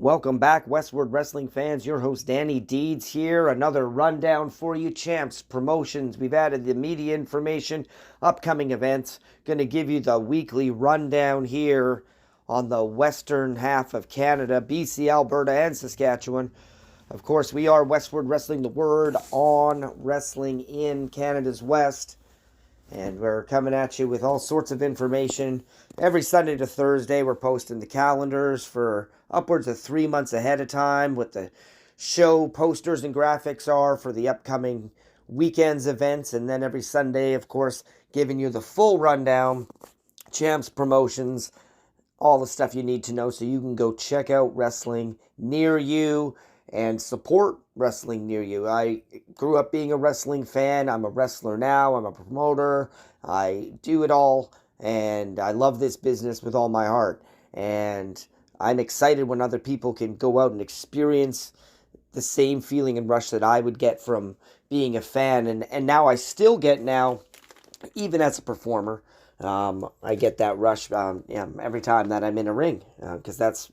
Welcome back, WestWord Wrestling fans. Your host, Danny Deeds here. Another rundown for you. Champs, promotions. We've added the media information, upcoming events. Going to give you the weekly rundown here on the western half of Canada, BC, Alberta, and Saskatchewan. Of course, we are WestWord Wrestling, the word on wrestling in Canada's West. And we're coming at you with all sorts of information. Every Sunday to Thursday, we're posting the calendars for upwards of 3 months ahead of time. What the show posters and graphics are for the upcoming weekend's events. And then every Sunday, of course, giving you the full rundown, champs, promotions, all the stuff you need to know so you can go check out wrestling near you and support wrestling near you. I grew up being a wrestling fan. I'm a wrestler now. I'm a promoter. I do it all, and I love this business with all my heart. And I'm excited when other people can go out and experience the same feeling and rush that I would get from being a fan. And now I still get now, even as a performer, I get that rush every time that I'm in a ring, because that's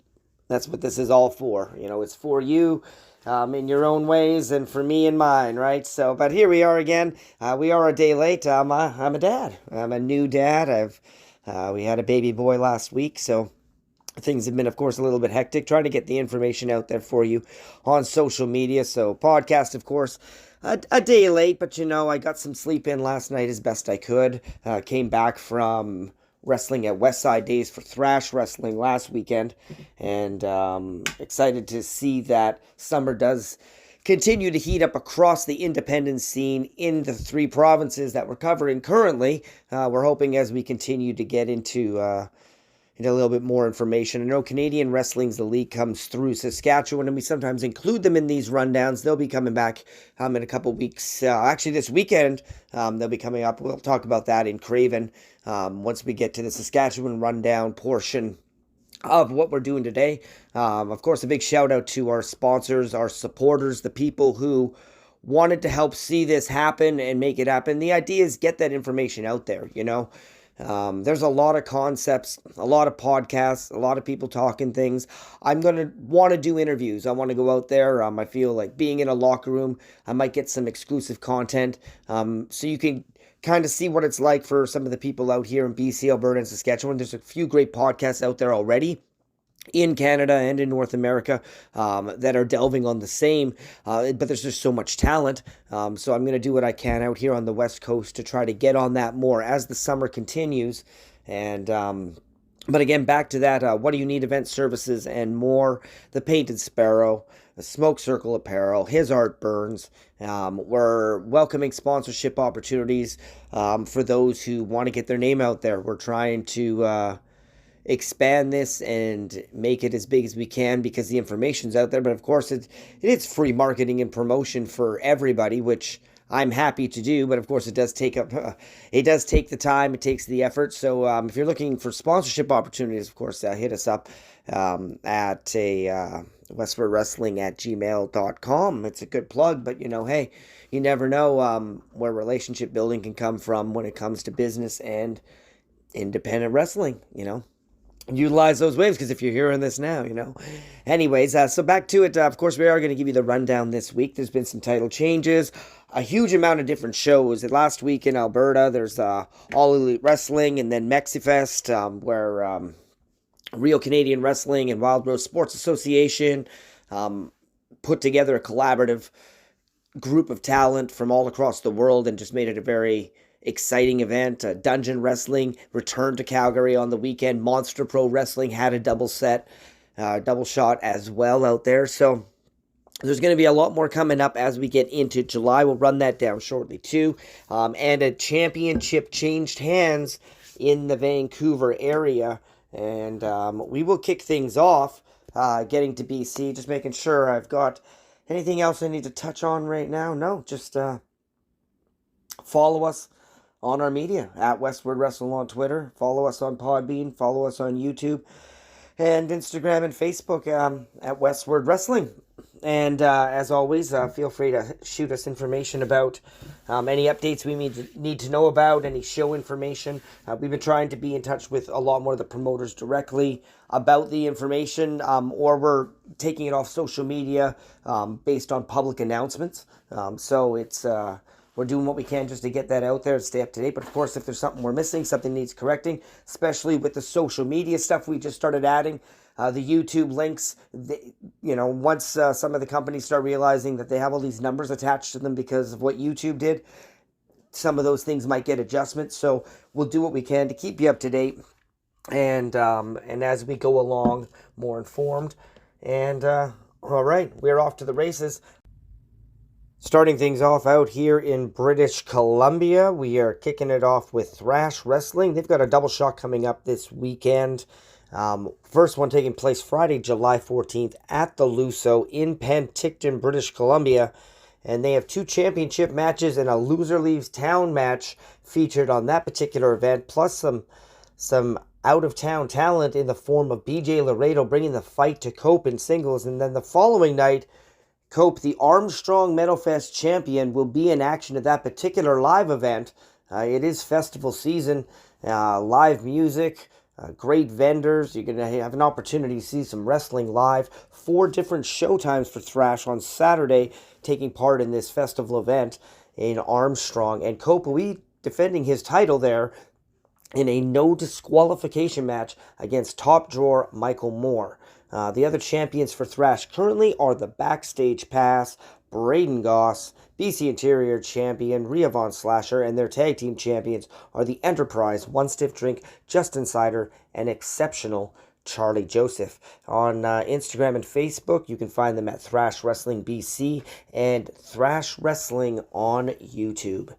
what this is all for. You know, it's for you in your own ways and for me in mine, right? So, but here we are again. We are a day late. I'm a dad. I'm a new dad. We had a baby boy last week, so things have been, of course, a little bit hectic, trying to get the information out there for you on social media. So podcast, of course, a day late, but, you know, I got some sleep in last night as best I could. Came back from wrestling at Westside Days for Thrash Wrestling last weekend, and excited to see that summer does continue to heat up across the independent scene in the three provinces that we're covering currently. We're hoping as we continue to get into a little bit more information. I know Canadian Wrestling's the league comes through Saskatchewan, and we sometimes include them in these rundowns. They'll be coming back in a couple weeks. Actually, this weekend, they'll be coming up. We'll talk about that in Craven once we get to the Saskatchewan rundown portion of what we're doing today. Of course, a big shout out to our sponsors, our supporters, the people who wanted to help see this happen and make it happen. The idea is get that information out there, you know. There's a lot of concepts, a lot of podcasts, a lot of people talking things. I'm going to want to do interviews. I want to go out there. I feel like being in a locker room, I might get some exclusive content. So you can kind of see what it's like for some of the people out here in BC, Alberta, and Saskatchewan. There's a few great podcasts out there already in Canada and in North America that are delving on the same, but there's just so much talent. So I'm going to do what I can out here on the West Coast to try to get on that more as the summer continues. And but again, back to that, what do you need? Event services and more. The Painted Sparrow, the Smoke Circle Apparel, His Art Burns. We're welcoming sponsorship opportunities for those who want to get their name out there. We're trying to expand this and make it as big as we can because the information's out there. But of course, it's free marketing and promotion for everybody, which I'm happy to do. But of course, it does take the time, it takes the effort. So if you're looking for sponsorship opportunities, of course, hit us up at westwardwrestling@gmail.com. It's a good plug, but you know, hey, you never know where relationship building can come from when it comes to business and independent wrestling, you know. Utilize those waves, because if you're hearing this now, you know. Anyways, so back to it. Of course, we are going to give you the rundown this week. There's been some title changes, a huge amount of different shows. Last week in Alberta, there's All Elite Wrestling, and then Mexifest, where Real Canadian Wrestling and Wild Rose Sports Association put together a collaborative group of talent from all across the world and just made it a very exciting event. Dungeon Wrestling returned to Calgary on the weekend. Monster Pro Wrestling had a double shot as well out there. So there's going to be a lot more coming up as we get into July. We'll run that down shortly too. And a championship changed hands in the Vancouver area. And we will kick things off getting to BC. Just making sure I've got anything else I need to touch on right now. No, just follow us on our media at WestWord Wrestling on Twitter. Follow us on Podbean. Follow us on YouTube and Instagram and Facebook at WestWord Wrestling. And as always, feel free to shoot us information about any updates we need to know about, any show information. We've been trying to be in touch with a lot more of the promoters directly about the information, or we're taking it off social media based on public announcements. So it's we're doing what we can just to get that out there and stay up to date. But of course, if there's something we're missing, something needs correcting, especially with the social media stuff we just started adding, the YouTube links, once some of the companies start realizing that they have all these numbers attached to them because of what YouTube did, some of those things might get adjustments. So we'll do what we can to keep you up to date, and as we go along, more informed. And all right, we're off to the races. Starting things off out here in British Columbia, we are kicking it off with Thrash Wrestling. They've got a double shot coming up this weekend. First one taking place Friday, July 14th at the Luso in Penticton, British Columbia. And they have 2 championship matches and a loser leaves town match featured on that particular event, plus some out-of-town talent in the form of BJ Laredo bringing the fight to Cope in singles. And then the following night, Cope, the Armstrong Metal Fest champion, will be in action at that particular live event. It is festival season, live music, great vendors. You're going to have an opportunity to see some wrestling live. 4 different showtimes for Thrash on Saturday, taking part in this festival event in Armstrong. And Cope will be defending his title there in a no disqualification match against top drawer Michael Moore. The other champions for Thrash currently are the Backstage Pass, Braden Goss, BC Interior champion Rhea Von Slasher, and their tag team champions are the Enterprise, One Stiff Drink, Justin Sider, and Exceptional Charlie Joseph. On Instagram and Facebook, you can find them at Thrash Wrestling BC and Thrash Wrestling on YouTube.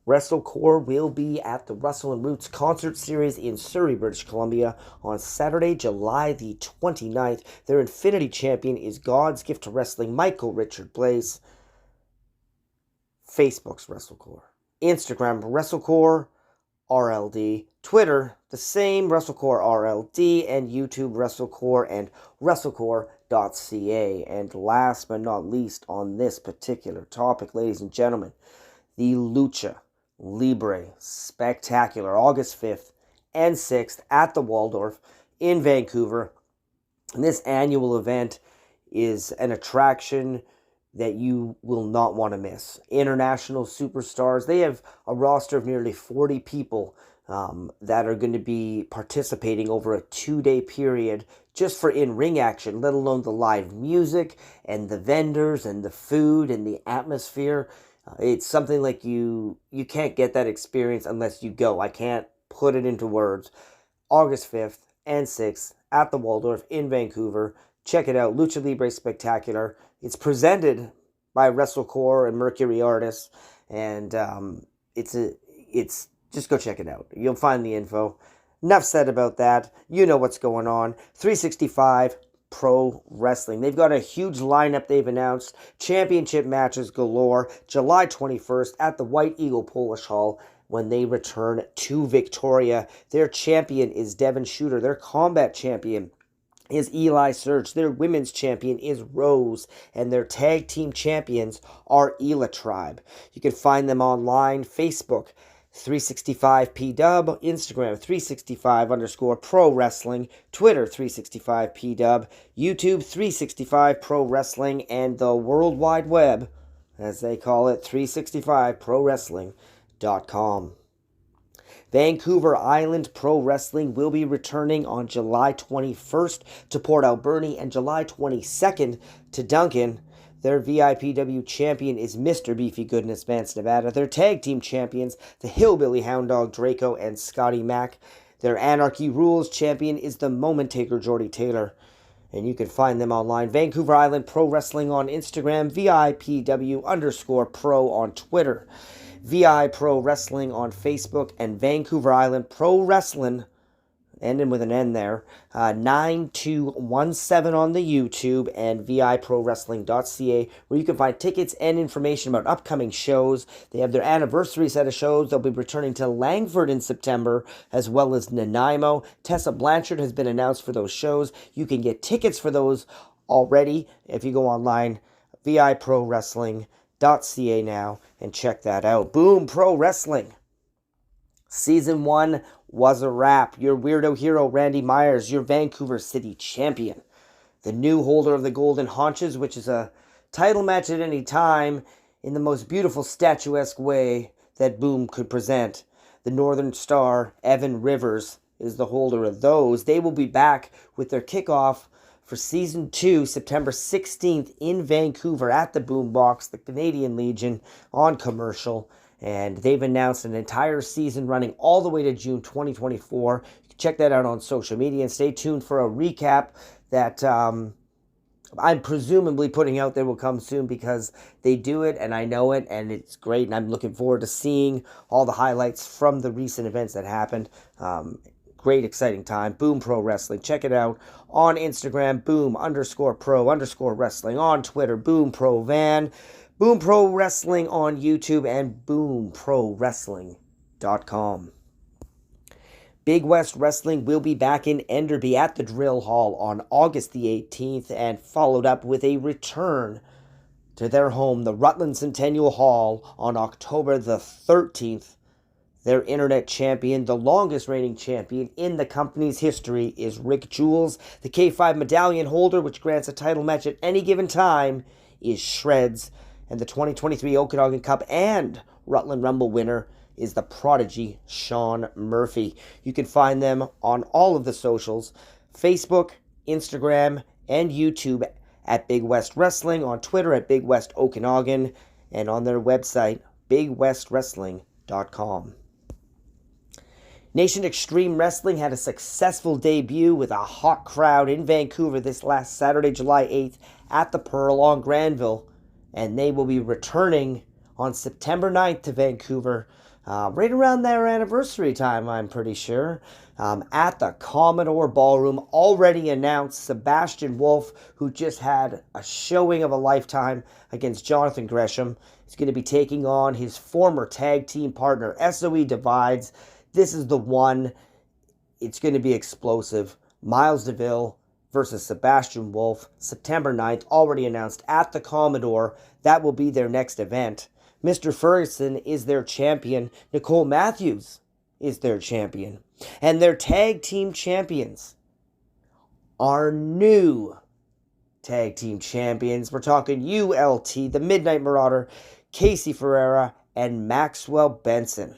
WrestleCore will be at the Russell and Roots Concert Series in Surrey, British Columbia on Saturday, July the 29th. Their Infinity Champion is God's Gift to Wrestling, Michael Richard Blaze. Facebook's WrestleCore. Instagram, WrestleCore RLD. Twitter, the same, WrestleCore RLD. And YouTube, WrestleCore and WrestleCore.ca. And last but not least on this particular topic, ladies and gentlemen, the Lucha Libre Spectacular, August 5th and 6th at the Waldorf in Vancouver. And this annual event is an attraction that you will not want to miss. International superstars. They have a roster of nearly 40 people that are going to be participating over a 2-day period just for in-ring action, let alone the live music and the vendors and the food and the atmosphere. It's something like you can't get that experience unless you go. I can't put it into words. August 5th and 6th at the Waldorf in Vancouver. Check it out. Lucha Libre Spectacular. It's presented by WrestleCore and Mercury Artists. And it's just go check it out. You'll find the info. Enough said about that. You know what's going on. 365 Pro Wrestling. They've got a huge lineup they've announced. Championship matches galore. July 21st at the White Eagle Polish Hall when they return to Victoria. Their champion is Devin Shooter. Their combat champion is Eli Surge. Their women's champion is Rose. And their tag team champions are Ela Tribe. You can find them online. Facebook 365pdub, Instagram 365_pro wrestling, Twitter 365pdub, YouTube 365 pro wrestling, and the World Wide Web, as they call it, 365prowrestling.com. Vancouver Island Pro Wrestling will be returning on July 21st to Port Alberni and July 22nd to Duncan. Their VIPW champion is Mr. Beefy Goodness Vance Nevada. Their tag team champions, the Hillbilly Hound Dog Draco and Scotty Mack. Their Anarchy Rules champion is the Moment Taker Jordy Taylor. And you can find them online. Vancouver Island Pro Wrestling on Instagram, VIPW_pro on Twitter, VI Pro Wrestling on Facebook, and Vancouver Island Pro Wrestling, ending with an N there, 9217 on the YouTube, and viprowrestling.ca, where you can find tickets and information about upcoming shows. They have their anniversary set of shows. They'll be returning to Langford in September, as well as Nanaimo. Tessa Blanchard has been announced for those shows. You can get tickets for those already. If you go online, viprowrestling.ca now and check that out. Boom Pro Wrestling. Season 1 was a wrap. Your weirdo hero, Randy Myers, your Vancouver City champion. The new holder of the Golden Haunches, which is a title match at any time in the most beautiful statuesque way that Boom could present. The Northern Star, Evan Rivers, is the holder of those. They will be back with their kickoff for Season 2, September 16th in Vancouver at the Boombox, the Canadian Legion, on commercial. And they've announced an entire season running all the way to June 2024. You can check that out on social media and stay tuned for a recap that I'm presumably putting out there will come soon because they do it and I know it and it's great and I'm looking forward to seeing all the highlights from the recent events that happened. Great, exciting time. Boom Pro Wrestling. Check it out on Instagram, boom_pro_wrestling. On Twitter, Boom Pro Van. Boom Pro Wrestling on YouTube and boomprowrestling.com. Big West Wrestling will be back in Enderby at the Drill Hall on August the 18th and followed up with a return to their home, the Rutland Centennial Hall, on October the 13th. Their internet champion, the longest reigning champion in the company's history, is Rick Jules. The K5 medallion holder, which grants a title match at any given time, is Shreds. And the 2023 Okanagan Cup and Rutland Rumble winner is the prodigy Sean Murphy. You can find them on all of the socials, Facebook, Instagram, and YouTube at Big West Wrestling, on Twitter at Big West Okanagan, and on their website, bigwestwrestling.com. Nation Extreme Wrestling had a successful debut with a hot crowd in Vancouver this last Saturday, July 8th at the Pearl on Granville, and they will be returning on September 9th to Vancouver, right around their anniversary time, I'm pretty sure, at the Commodore Ballroom. Already announced, Sebastian Wolf, who just had a showing of a lifetime against Jonathan Gresham, is going to be taking on his former tag team partner, SOE Divides. This is the one. It's going to be explosive. Miles DeVille versus Sebastian Wolf, September 9th, already announced at the Commodore. That will be their next event. Mr. Ferguson is their champion. Nicole Matthews is their champion. And their tag team champions are new tag team champions. We're talking ULT, the Midnight Marauder, Casey Ferreira, and Maxwell Benson.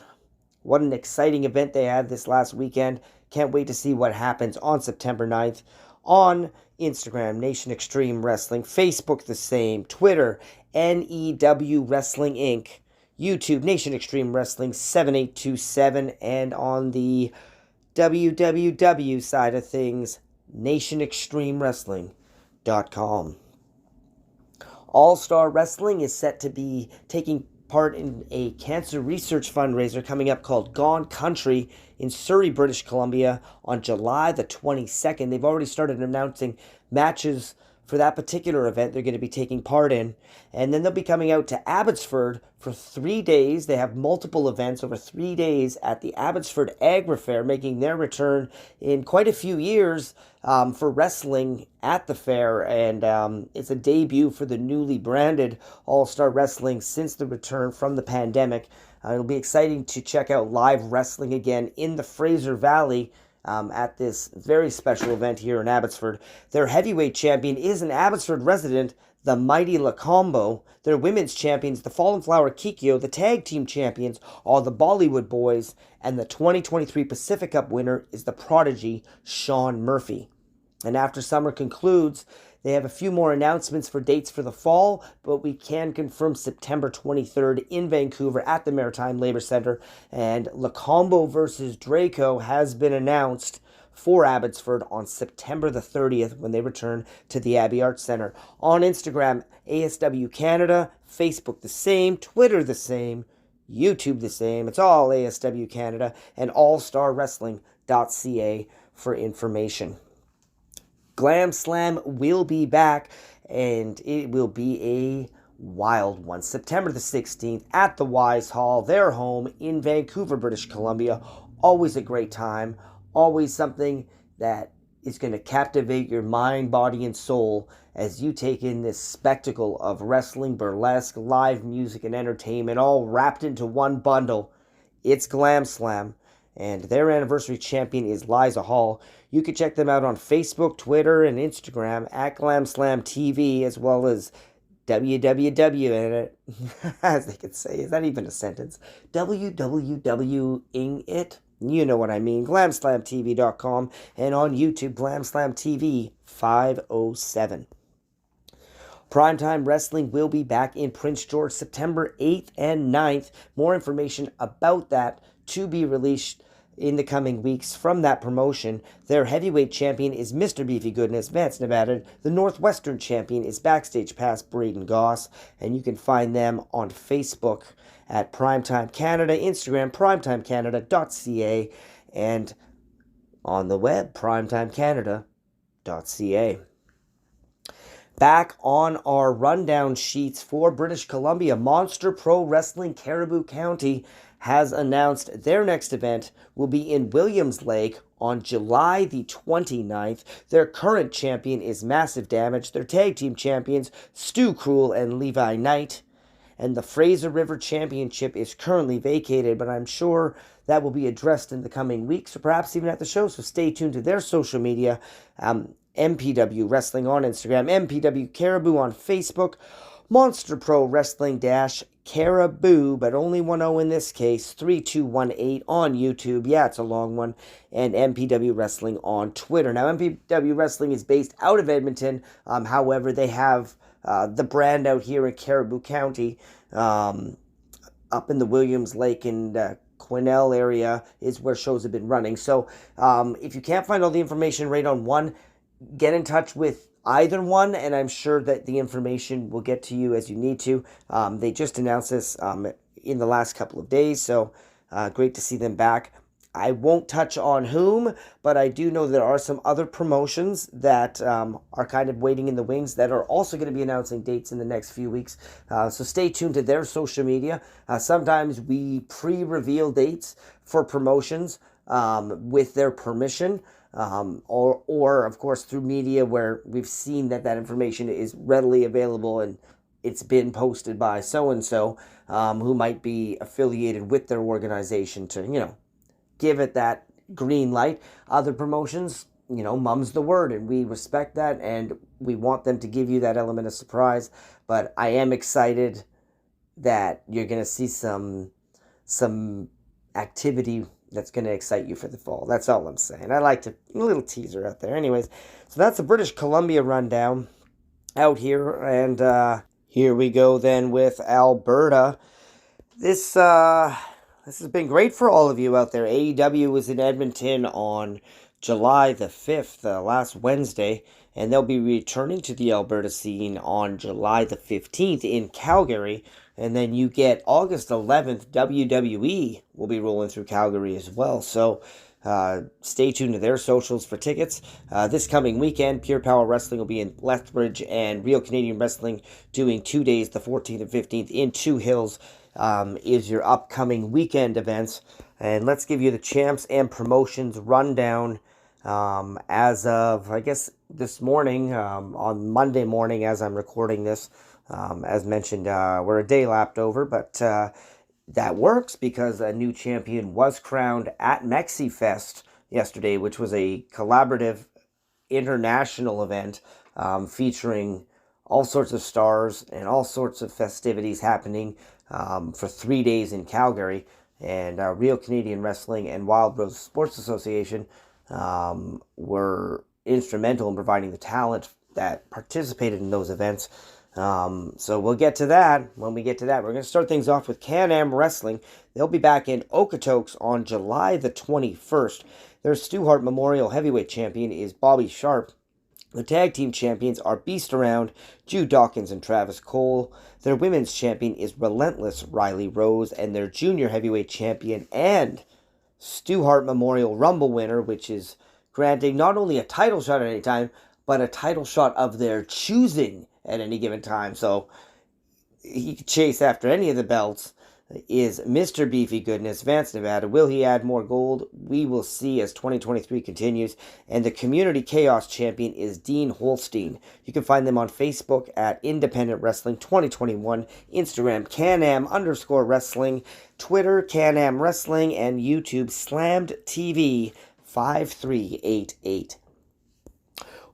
What an exciting event they had this last weekend. Can't wait to see what happens on September 9th. On Instagram, Nation Extreme Wrestling. Facebook, the same. Twitter, NEW Wrestling Inc. YouTube, Nation Extreme Wrestling 7827. And on the WWW side of things, NationExtremeWrestling.com. All-Star Wrestling is set to be taking part in a cancer research fundraiser coming up called Gone Country in Surrey, British Columbia on July the 22nd. They've already started announcing matches for that particular event they're going to be taking part in. And then they'll be coming out to Abbotsford for 3 days. They have multiple events over 3 days at the Abbotsford Agri Fair, making their return in quite a few years for wrestling at the fair. And it's a debut for the newly branded All-Star Wrestling since the return from the pandemic. It'll be exciting to check out live wrestling again in the Fraser Valley at this very special event here in Abbotsford. Their heavyweight champion is an Abbotsford resident, the Mighty Lacombo. Their women's champions, the Fallen Flower Kikyo. The tag team champions are the Bollywood Boys. And the 2023 Pacific Cup winner is the prodigy Sean Murphy. And after summer concludes, they have a few more announcements for dates for the fall, but we can confirm September 23rd in Vancouver at the Maritime Labor Center. And Lacombo versus Draco has been announced for Abbotsford on September the 30th when they return to the Abbey Arts Center. On Instagram, ASW Canada, Facebook the same, Twitter the same, YouTube the same. It's all ASW Canada, and allstarwrestling.ca for information. Glam Slam will be back, and it will be a wild one. September the 16th at the Wise Hall, their home in Vancouver, British Columbia. Always a great time. Always something that is going to captivate your mind, body, and soul as you take in this spectacle of wrestling, burlesque, live music, and entertainment all wrapped into one bundle. It's Glam Slam, and their anniversary champion is Liza Hall. You can check them out on Facebook, Twitter, and Instagram at Glam Slam TV, as well as www, as they could say, is that even a sentence? www-ing it? You know what I mean. GlamSlamTV.com, and on YouTube, GlamSlamTV 507. Primetime Wrestling will be back in Prince George September 8th and 9th. More information about that to be released in the coming weeks from that promotion. Their heavyweight champion is Mr. Beefy Goodness, Vance Nevada. The Northwestern champion is Backstage Pass Braden Goss, and you can find them on Facebook at Primetime Canada, Instagram, primetimecanada.ca, and on the web, primetimecanada.ca. Back on our rundown sheets for British Columbia, Monster Pro Wrestling Caribou County has announced their next event will be in Williams Lake on July the 29th. Their current champion is Massive Damage. Their tag team champions, Stu Cruel and Levi Knight. And the Fraser River Championship is currently vacated, but I'm sure that will be addressed in the coming weeks, or perhaps even at the show, so stay tuned to their social media. MPW Wrestling on Instagram, MPW Caribou on Facebook, Monster Pro Wrestling Caribou, but only 1-0 in this case, 3218 on YouTube. Yeah, it's a long one. And MPW Wrestling on Twitter. Now, MPW Wrestling is based out of Edmonton. However, they have the brand out here in Caribou County, up in the Williams Lake and Quesnel area is where shows have been running. So if you can't find all the information right on one, get in touch with either one, and I'm sure that the information will get to you as you need to. They just announced this in the last couple of days, so great to see them back. I won't touch on whom, but I do know there are some other promotions that are kind of waiting in the wings that are also going to be announcing dates in the next few weeks. So stay tuned to their social media. Sometimes we pre-reveal dates for promotions with their permission. Or of course through media where we've seen that information is readily available and it's been posted by so-and-so who might be affiliated with their organization to, give it that green light. Other promotions, mum's the word, and we respect that, and we want them to give you that element of surprise. But I am excited that you're going to see some activity that's going to excite you for the fall. That's all I'm saying. I like to, a little teaser out there. Anyways, so that's the British Columbia rundown out here. And here we go then with Alberta. This has been great for all of you out there. AEW was in Edmonton on July the 5th, last Wednesday, and they'll be returning to the Alberta scene on July the 15th in Calgary. And then you get August 11th, WWE will be rolling through Calgary as well. So stay tuned to their socials for tickets. This coming weekend, Pure Power Wrestling will be in Lethbridge, and Real Canadian Wrestling doing 2 days, the 14th and 15th, in Two Hills is your upcoming weekend events. And let's give you the champs and promotions rundown as of, I guess, this morning, on Monday morning as I'm recording this. As mentioned, we're a day lapped over, but that works because a new champion was crowned at MexiFest yesterday, which was a collaborative international event featuring all sorts of stars and all sorts of festivities happening for 3 days in Calgary. And Real Canadian Wrestling and Wild Rose Sports Association were instrumental in providing the talent that participated in those events. So we'll get to that when we get to that. We're going to start things off with Can-Am Wrestling. They'll be back in Okotoks on July the 21st. Their Stu Hart Memorial Heavyweight Champion is Bobby Sharp. The tag team champions are Beast Around, Jude Dawkins and Travis Cole. Their women's champion is Relentless Riley Rose, and their junior heavyweight champion and Stu Hart Memorial Rumble winner, which is granting not only a title shot at any time, but a title shot of their choosing at any given time. So he could chase after any of the belts is Mr. Beefy Goodness, Vance, Nevada. Will he add more gold? We will see as 2023 continues. And the Community Chaos Champion is Dean Holstein. You can find them on Facebook at Independent Wrestling 2021, Instagram Can-Am_Wrestling, Twitter Can-Am Wrestling, and YouTube Slammed TV 5388.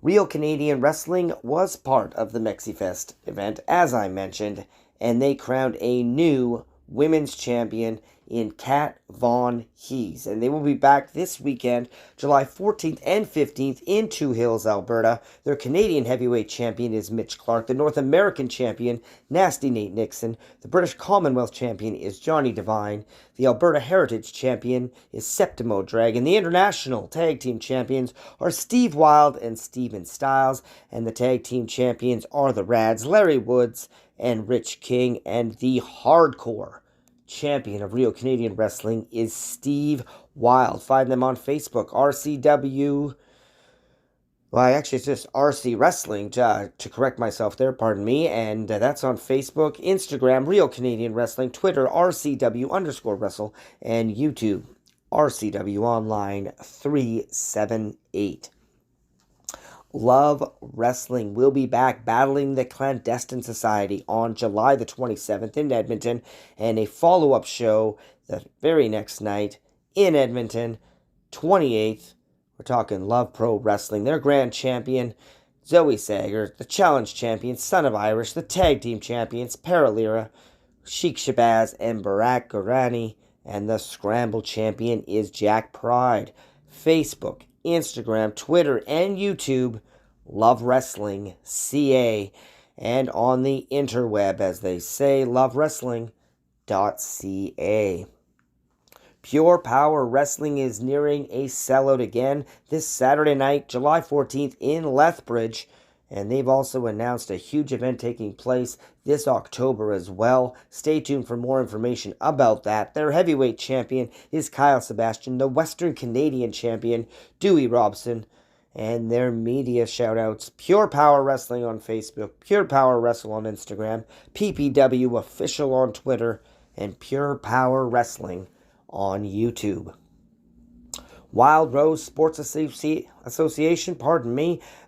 Real Canadian Wrestling was part of the MexiFest event, as I mentioned, and they crowned a new women's champion in Kat Von Hees. And they will be back this weekend, July 14th and 15th in Two Hills, Alberta. Their Canadian heavyweight champion is Mitch Clark. The North American champion, Nasty Nate Nixon. The British Commonwealth champion is Johnny Devine. The Alberta Heritage champion is Septimo Dragon. The international tag team champions are Steve Wild and Steven Styles. And the tag team champions are the Rads, Larry Woods and Rich King. And the hardcore champion of Real Canadian Wrestling is Steve Wild. Find them on Facebook, RCW. Well, actually, it's just RC Wrestling, to correct myself there, pardon me. And that's on Facebook, Instagram, Real Canadian Wrestling, Twitter, RCW_Wrestle, and YouTube, RCW Online 378. Love Wrestling will be back battling the Clandestine Society on July the 27th in Edmonton, and a follow-up show the very next night in Edmonton, 28th. We're talking Love Pro Wrestling. Their grand champion, Zoe Sager, the challenge champion, Son of Irish, the tag team champions, Paralira, Sheik Shabazz, and Barak Garani, and the scramble champion is Jack Pride. Facebook, Instagram, Twitter, and YouTube, Love Wrestling CA, and on the interweb, as they say, lovewrestling.ca. Pure Power Wrestling is nearing a sellout again this Saturday night, July 14th in Lethbridge. And they've also announced a huge event taking place this October as well. Stay tuned for more information about that. Their heavyweight champion is Kyle Sebastian, the Western Canadian champion, Dewey Robson. And their media shoutouts, Pure Power Wrestling on Facebook, Pure Power Wrestle on Instagram, PPW Official on Twitter, and Pure Power Wrestling on YouTube. Wild Rose Sports Association,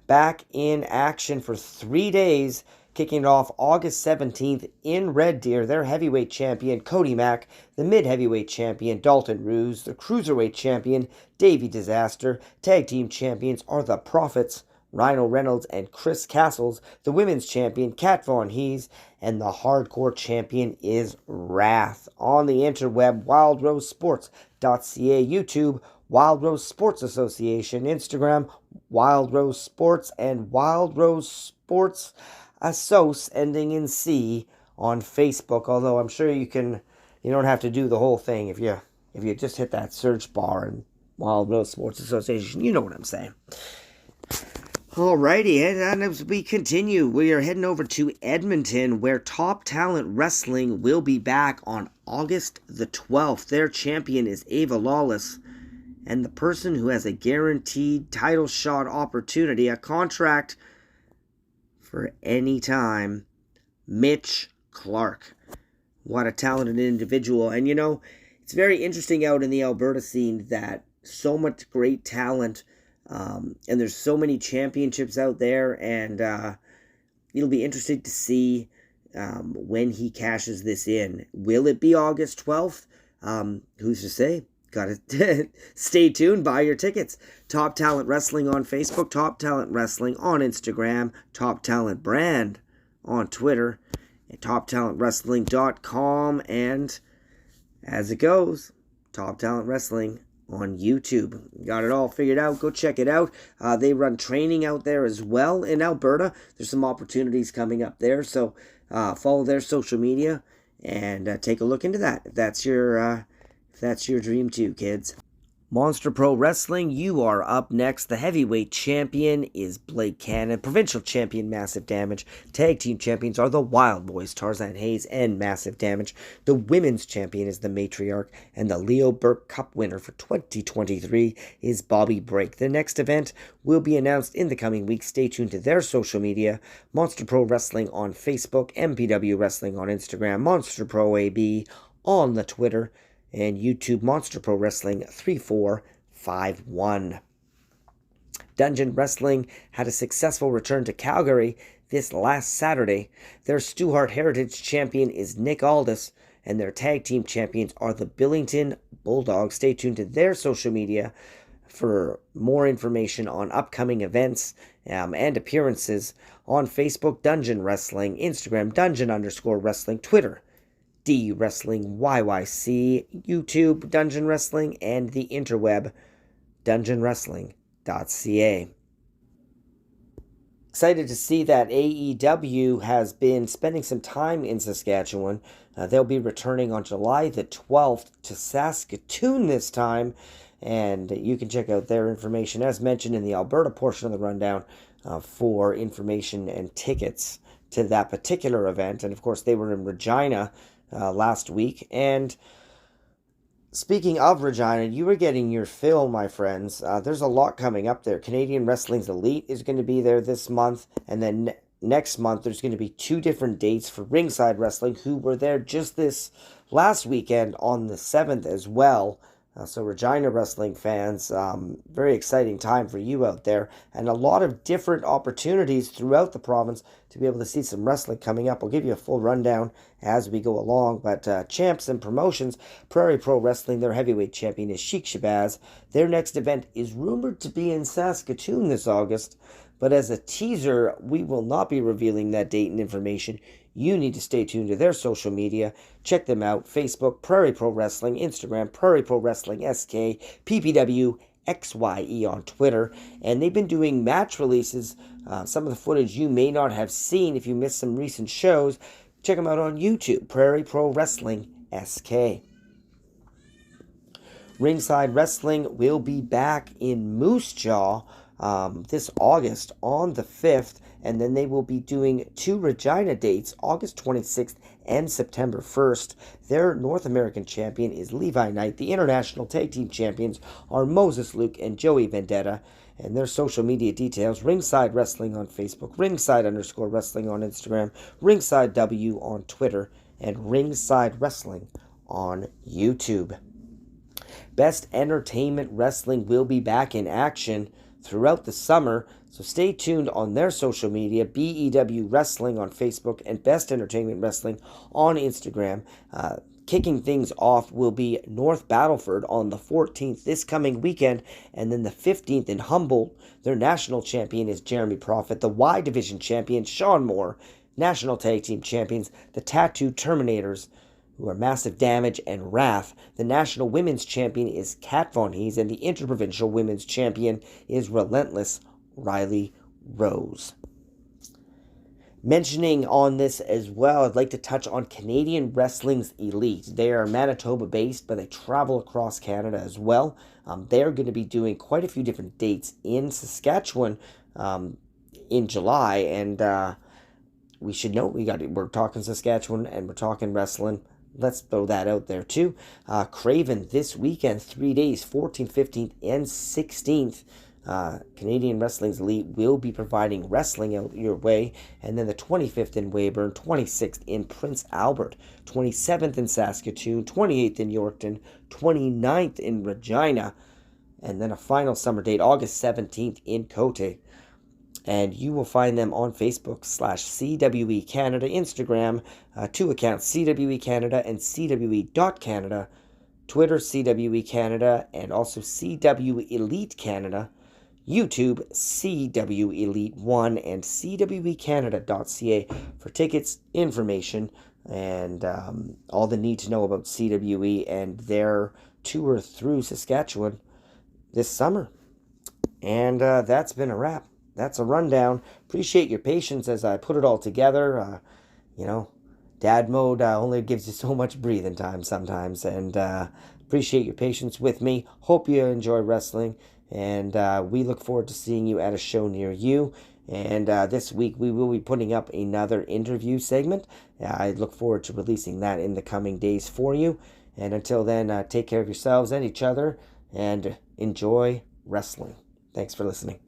back in action for 3 days, kicking it off August 17th in Red Deer. Their heavyweight champion, Cody Mack, the mid-heavyweight champion, Dalton Ruse, the cruiserweight champion, Davey Disaster. Tag team champions are the Prophets, Rhino Reynolds and Chris Castles. The women's champion, Kat Von Hees, and the hardcore champion is Wrath. On the interweb, wildrosesports.ca, YouTube, Wild Rose Sports Association, Instagram, Wild Rose Sports, and Wild Rose Sports Assoc, ending in C, on Facebook. Although I'm sure you don't have to do the whole thing if you just hit that search bar and Wild Rose Sports Association. You know what I'm saying. Alrighty, and as we continue, we are heading over to Edmonton, where Top Talent Wrestling will be back on August the 12th. Their champion is Ava Lawless, and the person who has a guaranteed title shot opportunity, a contract for any time, Mitch Clark. What a talented individual. And it's very interesting out in the Alberta scene that so much great talent, and there's so many championships out there, and it'll be interesting to see when he cashes this in. Will it be August 12th? Who's to say? Gotta stay tuned, buy your tickets. Top Talent Wrestling on Facebook, Top Talent Wrestling on Instagram, Top Talent Brand on Twitter, and TopTalentWrestling.com, and as it goes, Top Talent Wrestling on YouTube. Got it all figured out. Go check it out. They run training out there as well in Alberta. There's some opportunities coming up there, so follow their social media and take a look into that. If that's your dream too, kids. Monster Pro Wrestling, you are up next. The heavyweight champion is Blake Cannon. Provincial champion, Massive Damage. Tag team champions are the Wild Boys, Tarzan Hayes and Massive Damage. The women's champion is the Matriarch. And the Leo Burke Cup winner for 2023 is Bobby Brake. The next event will be announced in the coming weeks. Stay tuned to their social media. Monster Pro Wrestling on Facebook, MPW Wrestling on Instagram, Monster Pro AB on the Twitter, and YouTube Monster Pro Wrestling 3451. Dungeon Wrestling had a successful return to Calgary this last Saturday. Their Stu Hart Heritage champion is Nick Aldis, and their tag team champions are the Billington Bulldogs. Stay tuned to their social media for more information on upcoming events and appearances on Facebook, Dungeon Wrestling, Instagram, Dungeon_Wrestling, Twitter, D Wrestling YYC, YouTube, Dungeon Wrestling, and the interweb, dungeonwrestling.ca. Excited to see that AEW has been spending some time in Saskatchewan. They'll be returning on July the 12th to Saskatoon this time, and you can check out their information, as mentioned in the Alberta portion of the rundown, for information and tickets to that particular event. And of course, they were in Regina last week. And speaking of Regina, you were getting your fill, my friends. There's a lot coming up there. Canadian Wrestling's Elite is going to be there this month, and then next month there's going to be 2 different dates for Ringside Wrestling, who were there just this last weekend on the 7th as well. So Regina Wrestling fans, very exciting time for you out there, and a lot of different opportunities throughout the province to be able to see some wrestling coming up. I'll give you a full rundown as we go along, but champs and promotions, Prairie Pro Wrestling, their heavyweight champion is Sheik Shabazz. Their next event is rumored to be in Saskatoon this August, but as a teaser, we will not be revealing that date and information. You need to stay tuned to their social media. Check them out. Facebook, Prairie Pro Wrestling. Instagram, Prairie Pro Wrestling SK. PPW XYE on Twitter. And they've been doing match releases. Some of the footage you may not have seen if you missed some recent shows. Check them out on YouTube. Prairie Pro Wrestling SK. Ringside Wrestling will be back in Moose Jaw this August on the 5th, and then they will be doing 2 Regina dates, August 26th and September 1st. Their North American champion is Levi Knight. The international tag team champions are Moses Luke and Joey Vendetta. And their social media details, Ringside Wrestling on Facebook, Ringside_Wrestling on Instagram, Ringside W on Twitter, and Ringside Wrestling on YouTube. Best Entertainment Wrestling will be back in action throughout the summer, so stay tuned on their social media, BEW Wrestling on Facebook and Best Entertainment Wrestling on Instagram. Kicking things off will be North Battleford on the 14th this coming weekend, and then the 15th in Humboldt. Their national champion is Jeremy Prophet, the Y Division champion Sean Moore, national tag team champions the Tattoo Terminators, who are Massive Damage and Wrath. The national women's champion is Kat Von Hees, and the interprovincial women's champion is Relentless Riley Rose. Mentioning on this as well, I'd like to touch on Canadian Wrestling's Elite. They are Manitoba based, but they travel across Canada as well. They're going to be doing quite a few different dates in Saskatchewan in July, and we should know we're talking Saskatchewan and we're talking wrestling. Let's throw that out there too. Craven this weekend, 3 days, 14th, 15th, and 16th. Canadian Wrestling's Elite will be providing wrestling out your way. And then the 25th in Weyburn, 26th in Prince Albert, 27th in Saskatoon, 28th in Yorkton, 29th in Regina, and then a final summer date, August 17th in Cote. And you will find them on Facebook /CWE Canada, Instagram, 2 accounts, CWE Canada and CWE.Canada, Twitter, CWE Canada, and also CW Elite Canada, YouTube, CW Elite 1, and CWECanada.ca for tickets, information, and all the need to know about CWE and their tour through Saskatchewan this summer. And that's been a wrap. That's a rundown. Appreciate your patience as I put it all together. Dad mode only gives you so much breathing time sometimes, and appreciate your patience with me. Hope you enjoy wrestling, and we look forward to seeing you at a show near you. And this week we will be putting up another interview segment. I look forward to releasing that in the coming days for you. And until then, take care of yourselves and each other, and enjoy wrestling. Thanks for listening.